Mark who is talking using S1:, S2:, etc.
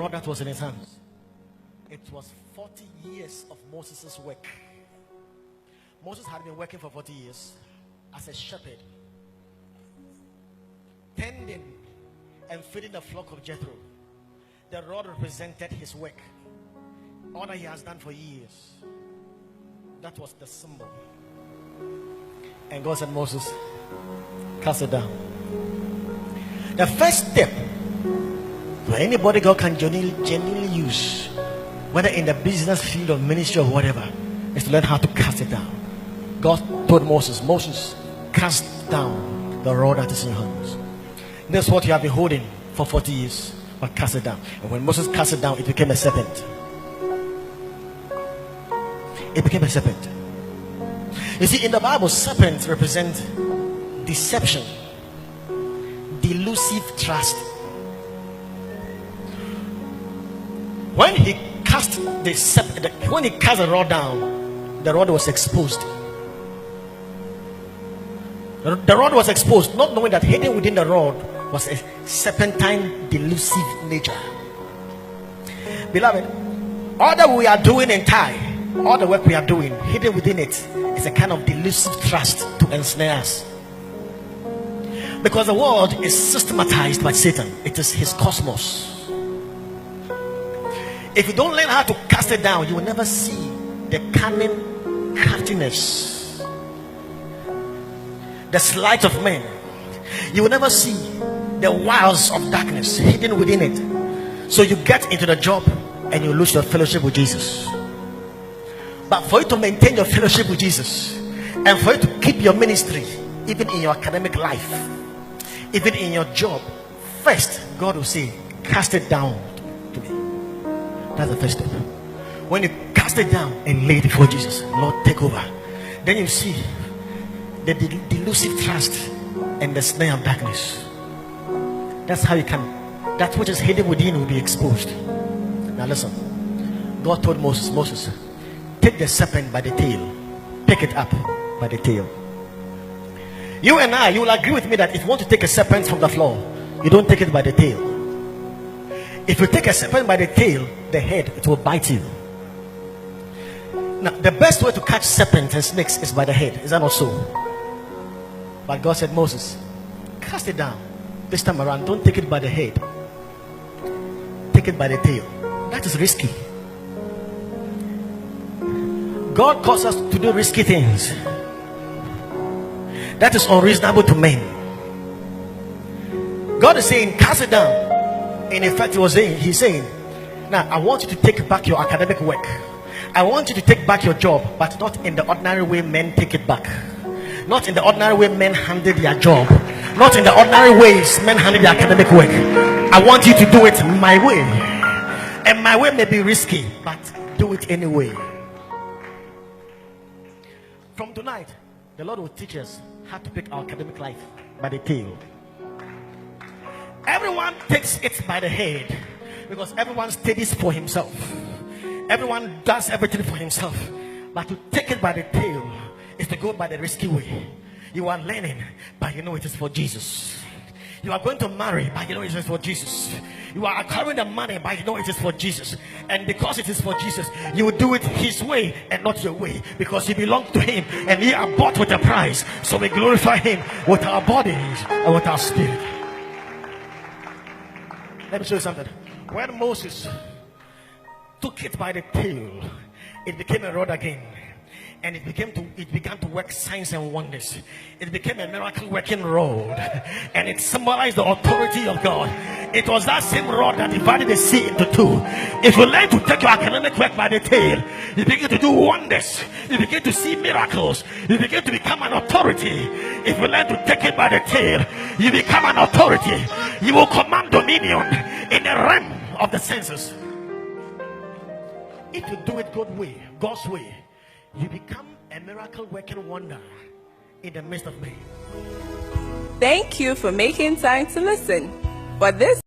S1: rod that was in his hands. It was 40 years of Moses' work. Moses had been working for 40 years as a shepherd, tending and feeding the flock of Jethro. The rod represented his work, all that he has done for years. That was the symbol. And God said, Moses, cast it down. The first step for anybody God can genuinely use, whether in the business field or ministry or whatever, is to learn how to cast it down. God told Moses, cast down the rod that is in your hands. That's what you have been holding for 40 years, but cast it down. And when Moses cast it down, it became a serpent. It became a serpent. You see, in the Bible, serpents represent deception, delusive trust. When he cast the rod down, the rod was exposed. The rod was exposed, not knowing that hidden within the rod was a serpentine, delusive nature. Beloved, all that we are doing in time, all the work we are doing, hidden within it is a kind of delusive trust to ensnare us. Because the world is systematized by Satan. It is his cosmos. If you don't learn how to cast it down, you will never see the cunning craftiness, the sleight of men. You will never see the wiles of darkness hidden within it. So you get into the job and you lose your fellowship with Jesus. But for you to maintain your fellowship with Jesus, and for you to keep your ministry, even in your academic life, even in your job, first God will say, cast it down to me. That's the first step. When you cast it down and lay it before Jesus, Lord, take over, then you see the delusive trust and the snare of darkness. That's how you can, that which is hidden within will be exposed. Now listen, God told Moses, take the serpent by the tail, pick it up by the tail. You and I, you will agree with me that if you want to take a serpent from the floor, you don't take it by the tail. If you take a serpent by the tail, the head, it will bite you. Now, the best way to catch serpents and snakes is by the head. Is that not so? But God said, Moses, cast it down. This time around, don't take it by the head. Take it by the tail. That is risky. God calls us to do risky things. That is unreasonable to men. God is saying, cast it down. In effect, he's saying, now I want you to take back your academic work. I want you to take back your job, but not in the ordinary way men take it back. Not in the ordinary way men handle their job. Not in the ordinary ways men handle their academic work. I want you to do it my way. And my way may be risky, but do it anyway. From tonight, the Lord will teach us how to pick our academic life by the tail. Everyone takes it by the head because everyone studies for himself. Everyone does everything for himself. But to take it by the tail is to go by the risky way. You are learning, but you know it is for Jesus. You are going to marry, but you know it is for Jesus. You are acquiring the money, but you know it is for Jesus. And because it is for Jesus, you will do it his way and not your way, because you belong to him and ye are bought with a price. So we glorify him with our bodies and with our spirit. Let me show you something. When Moses took it by the tail, it became a rod again. And it began to work signs and wonders. It became a miracle working rod, and it symbolized the authority of God. It was that same rod that divided the sea into two. If you learn to take your academic work by the tail, you begin to do wonders. You begin to see miracles. You begin to become an authority. If you learn to take it by the tail, you become an authority. You will command dominion in the realm of the senses. If you do it God's way, you become a miracle working wonder in the midst of men.
S2: Thank you for making time to listen. For this